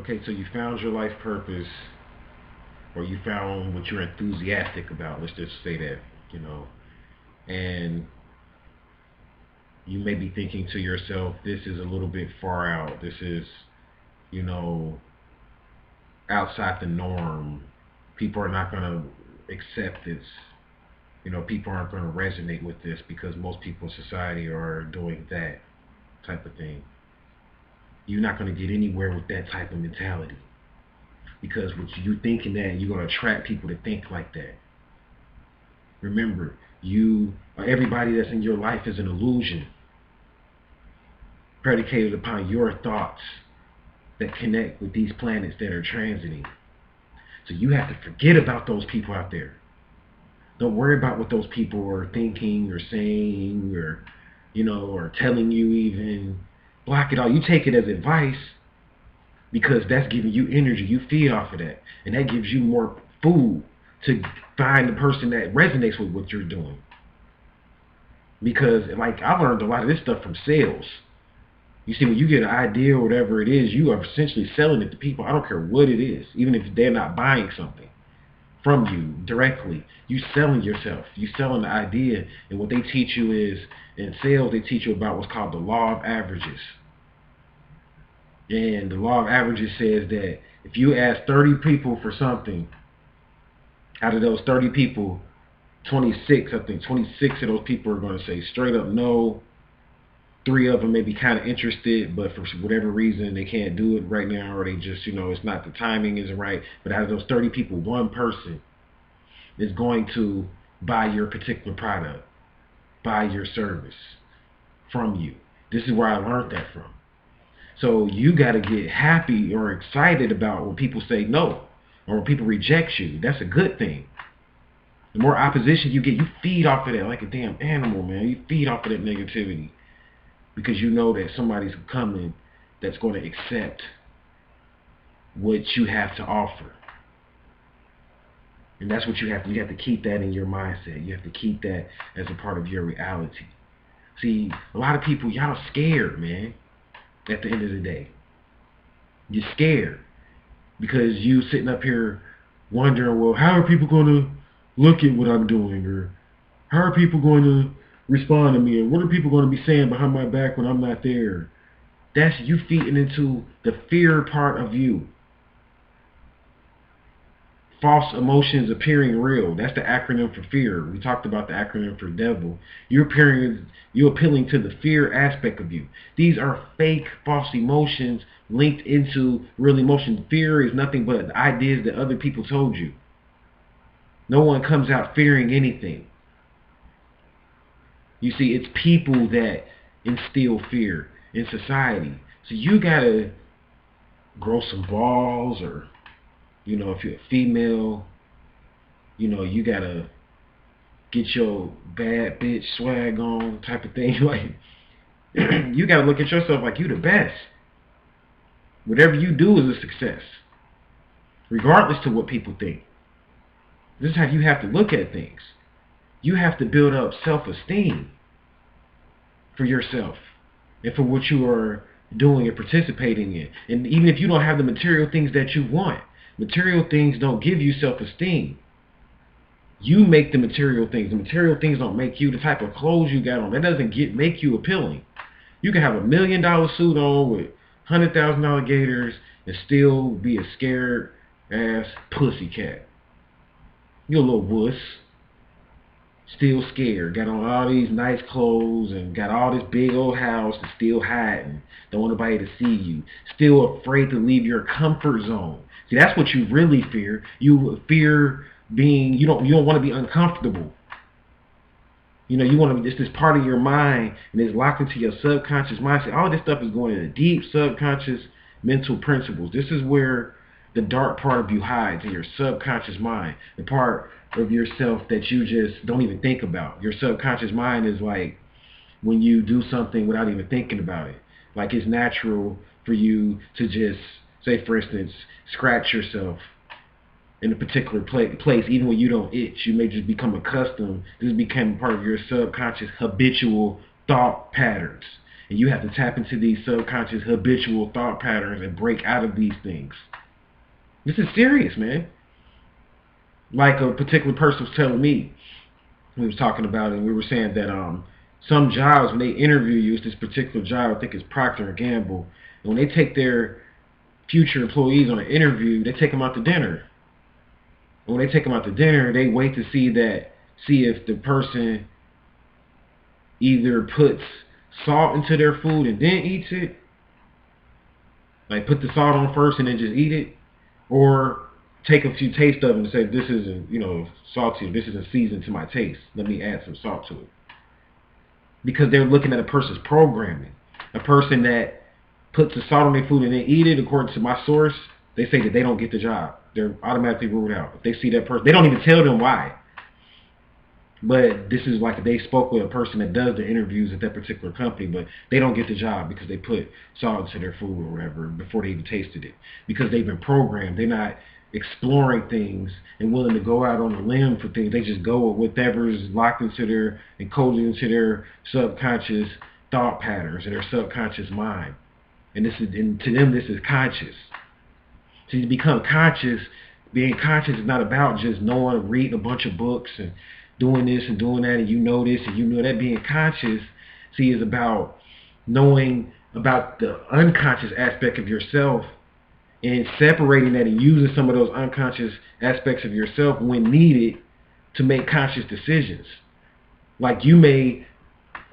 Okay, so you found your life purpose, or you found what you're enthusiastic about. Let's just say that, you know, and you may be thinking to yourself, this is a little bit far out. This is, you know, outside the norm. People are not going to accept this. You know, people aren't going to resonate with this because most people in society are doing that type of thing. You're not going to get anywhere with that type of mentality because with you thinking that, you're going to attract people to think like that. Remember, you or everybody that's in your life is an illusion predicated upon your thoughts that connect with these planets that are transiting. So you have to forget about those people out there. Don't worry about what those people are thinking or saying or, you know, or telling you even. Block it all. You take it as advice because that's giving you energy. You feed off of that. And that gives you more food to find the person that resonates with what you're doing. Because, like, I learned a lot of this stuff from sales. You see, when you get an idea or whatever it is, you are essentially selling it to people. I don't care what it is, even if they're not buying something from you directly. You selling yourself. You selling the idea. And what they teach you is, in sales, they teach you about what's called the law of averages. And the law of averages says that if you ask 30 people for something, out of those 30 people, 26 of those people are going to say straight up no. 3 of them may be kind of interested, but for whatever reason they can't do it right now, or they just, you know, it's not, the timing isn't right. But out of those 30 people, one person is going to buy your particular product, buy your service from you. This is where I learned that from. So you got to get happy or excited about when people say no, or when people reject you. That's a good thing. The more opposition you get, you feed off of that like a damn animal, man. You feed off of that negativity. Because you know that somebody's coming that's going to accept what you have to offer. And that's what you have to keep that in your mindset. You have to keep that as a part of your reality. See, a lot of people, y'all scared, man, at the end of the day. You're scared because you sitting up here wondering, well, how are people going to look at what I'm doing? Or how are people going to respond to me? And what are people going to be saying behind my back when I'm not there? That's you feeding into the fear part of you. False emotions appearing real. That's the acronym for fear. We talked about the acronym for devil. You're appealing to the fear aspect of you. These are fake, false emotions linked into real emotions. Fear is nothing but ideas that other people told you. No one comes out fearing anything. You see, it's people that instill fear in society. So you gotta grow some balls, or, you know, if you're a female, you know, you gotta get your bad bitch swag on type of thing. Like, you gotta look at yourself like you the best. Whatever you do is a success, regardless to what people think. This is how you have to look at things. You have to build up self-esteem for yourself and for what you are doing and participating in. And even if you don't have the material things that you want, material things don't give you self-esteem. You make the material things. The material things don't make you. The type of clothes you got on, that doesn't make you appealing. You can have $1 million suit on with $100,000 gators and still be a scared ass pussycat. You're a little wuss. Still scared. Got on all these nice clothes and got all this big old house and still hiding. Don't want nobody to see you. Still afraid to leave your comfort zone. See, that's what you really fear. You fear being, you don't want to be uncomfortable. You know, you want to be, this part of your mind, and it's locked into your subconscious mindset. All this stuff is going into deep subconscious mental principles. This is where the dark part of you hides, in your subconscious mind. The part of yourself that you just don't even think about. Your subconscious mind is like when you do something without even thinking about it. Like, it's natural for you to just, say for instance, scratch yourself in a particular place, even when you don't itch. You may just become accustomed. This became part of your subconscious habitual thought patterns. And you have to tap into these subconscious habitual thought patterns and break out of these things. This is serious, man. Like a particular person was telling me, we was talking about it, and we were saying that some jobs, when they interview you, it's this particular job, I think it's Procter and Gamble, and when they take their future employees on an interview, they take them out to dinner. And when they take them out to dinner, they wait to see if the person either puts salt into their food and then eats it, like put the salt on first and then just eat it, or take a few tastes of it and say, this isn't, salty, or this isn't seasoned to my taste. Let me add some salt to it. Because they're looking at a person's programming. A person that puts the salt on their food and then eat it, according to my source, they say that they don't get the job. They're automatically ruled out. If they see that person, they don't even tell them why. But this is like they spoke with a person that does the interviews at that particular company, but they don't get the job because they put salt into their food or whatever before they even tasted it. Because they've been programmed. They're not exploring things and willing to go out on a limb for things. They just go with whatever's locked into their and coded into their subconscious thought patterns and their subconscious mind. And to them this is conscious. So you become conscious. Being conscious is not about just knowing, reading a bunch of books and doing this and doing that, and you know this and you know that. Being conscious, is about knowing about the unconscious aspect of yourself and separating that and using some of those unconscious aspects of yourself when needed to make conscious decisions. Like you may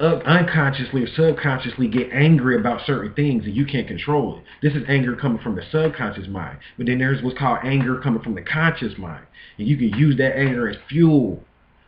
unconsciously or subconsciously get angry about certain things and you can't control it. This is anger coming from the subconscious mind. But then there's what's called anger coming from the conscious mind. And you can use that anger as fuel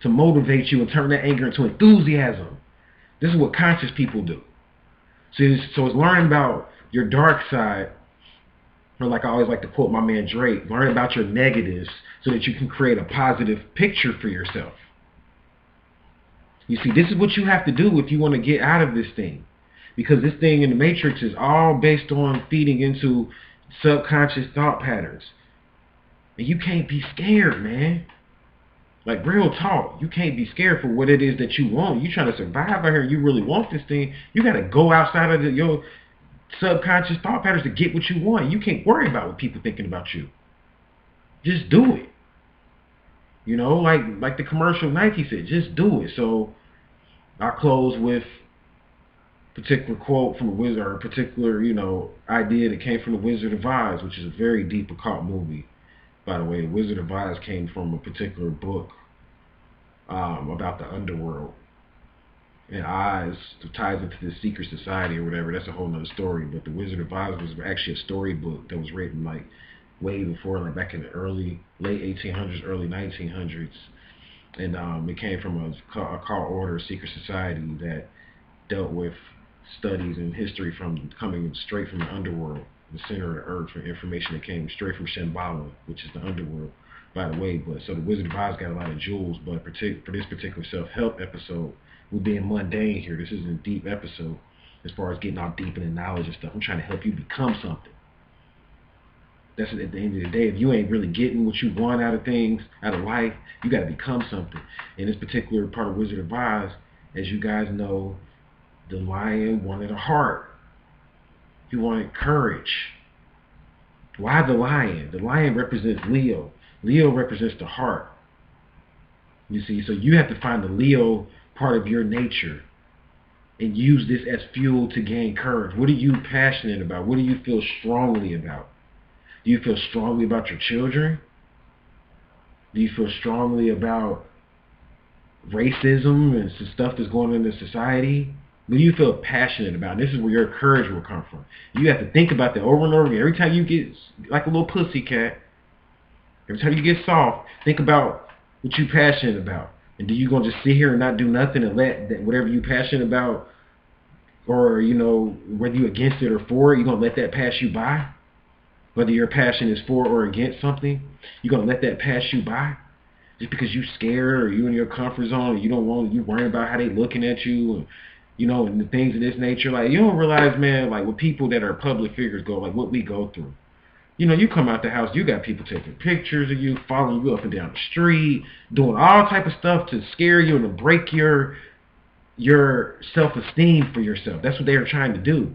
to motivate you and turn that anger into enthusiasm. This is what conscious people do. So it's learning about your dark side, or like I always like to quote my man Drake, learn about your negatives so that you can create a positive picture for yourself. You see, this is what you have to do if you want to get out of this thing. Because this thing in the Matrix is all based on feeding into subconscious thought patterns. And you can't be scared, man. Like, real talk, you can't be scared for what it is that you want. You trying to survive out here, you really want this thing, you got to go outside of your subconscious thought patterns to get what you want. You can't worry about what people thinking about you. Just do it. Like the commercial Nike said, just do it. So I'll close with a particular quote from a wizard, or a particular, idea that came from The Wizard of Oz, which is a very deep occult movie. By the way, The Wizard of Oz came from a particular book about the underworld. And Oz ties into the secret society or whatever. That's a whole nother story. But The Wizard of Oz was actually a storybook that was written like way before, like back in the late 1800s, early 1900s. And it came from a occult order, a secret society that dealt with studies and history from coming straight from the underworld, the center of the earth, for information that came straight from Shambhala, which is the underworld, by the way. But so The Wizard of Oz got a lot of jewels, but for this particular self-help episode, we're being mundane here. This isn't a deep episode as far as getting all deep in the knowledge and stuff. I'm trying to help you become something. That's at the end of the day. If you ain't really getting what you want out of things, out of life, you got to become something. In this particular part of Wizard of Oz, as you guys know, the lion wanted a heart. He wanted courage. Why the lion? The lion represents Leo. Leo represents the heart. You see, so you have to find the Leo part of your nature and use this as fuel to gain courage. What are you passionate about? What do you feel strongly about? Do you feel strongly about your children? Do you feel strongly about racism and some stuff that's going on in society? What do you feel passionate about? This is where your courage will come from. You have to think about that over and over again. Every time you get like a little pussycat, every time you get soft, think about what you're passionate about. And do you going to just sit here and not do nothing and let that, whatever you're passionate about, or, whether you're against it or for it, you're going to let that pass you by? Whether your passion is for or against something, you're going to let that pass you by? Just because you're scared or you're in your comfort zone and you worrying about how they looking at you and the things of this nature. Like, you don't realize, man, like with people that are public figures go, like what we go through. You come out the house, you got people taking pictures of you, following you up and down the street, doing all type of stuff to scare you and to break your your self-esteem for yourself. That's what they are trying to do.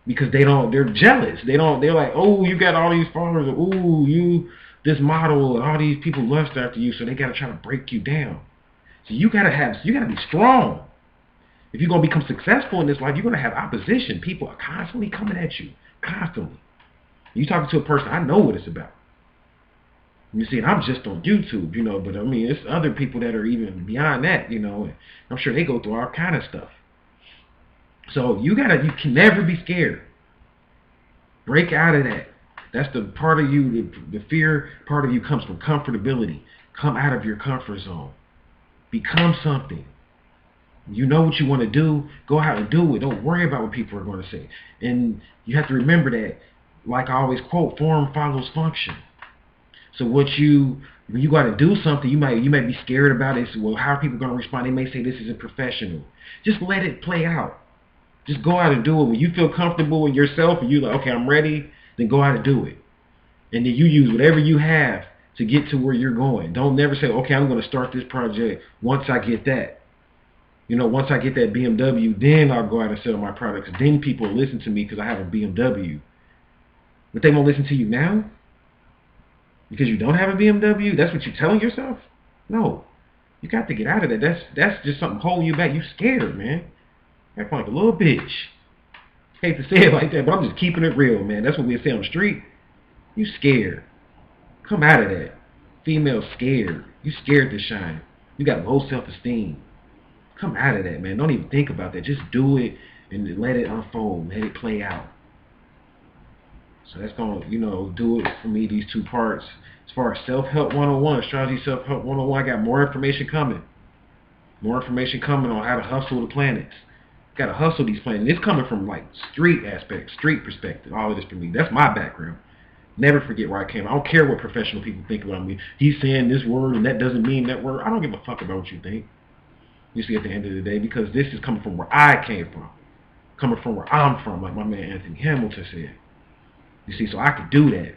Because they're jealous. They're like, oh, you got all these followers. Oh, you, this model, and all these people lust after you. So they got to try to break you down. So you got to be strong. If you're going to become successful in this life, you're going to have opposition. People are constantly coming at you. Constantly. You talking to a person, I know what it's about. You see, and I'm just on YouTube, but I mean, it's other people that are even beyond that, and I'm sure they go through all kind of stuff. So you can never be scared. Break out of that. That's the part of you, the fear part of you comes from comfortability. Come out of your comfort zone. Become something. You know what you want to do, go out and do it. Don't worry about what people are going to say. And you have to remember that, like I always quote, form follows function. So when you got to do something, you might be scared about it. So, well, how are people going to respond? They may say this isn't professional. Just let it play out. Just go out and do it. When you feel comfortable with yourself and you're like, okay, I'm ready, then go out and do it. And then you use whatever you have to get to where you're going. Don't never say, okay, I'm going to start this project once I get that. Once I get that BMW, then I'll go out and sell my products. Then people will listen to me because I have a BMW. But they won't listen to you now? Because you don't have a BMW? That's what you're telling yourself? No. You got to get out of that. That's just something holding you back. You scared, man. You're like a little bitch. Hate to say it like that, but I'm just keeping it real, man. That's what we say on the street. You scared. Come out of that. Female scared. You scared to shine. You got low self-esteem. Come out of that, man. Don't even think about that. Just do it and let it unfold. Let it play out. So that's going to, do it for me, these two parts. As far as Self-Help 101, Astrology Self-Help 101, I got more information coming. More information coming on how to hustle the planets. Got to hustle these planets. It's coming from, like, street aspect, street perspective. All of this for me. That's my background. Never forget where I came. I don't care what professional people think about me. He's saying this word and that doesn't mean that word. I don't give a fuck about what you think. You see, at the end of the day, because this is coming from where I came from. Coming from where I'm from, like my man Anthony Hamilton said. You see, so I could do that.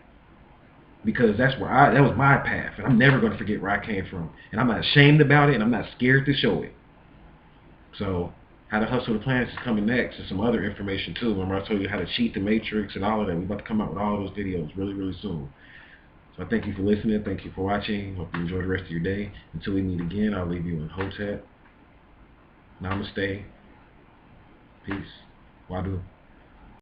Because that was my path. And I'm never going to forget where I came from. And I'm not ashamed about it, and I'm not scared to show it. So, how to hustle the planets is coming next, and some other information too. Remember I told you how to cheat the matrix and all of that. We're about to come out with all of those videos really, really soon. So I thank you for listening. Thank you for watching. Hope you enjoy the rest of your day. Until we meet again, I'll leave you in Hotep. Namaste. Peace. Wadu.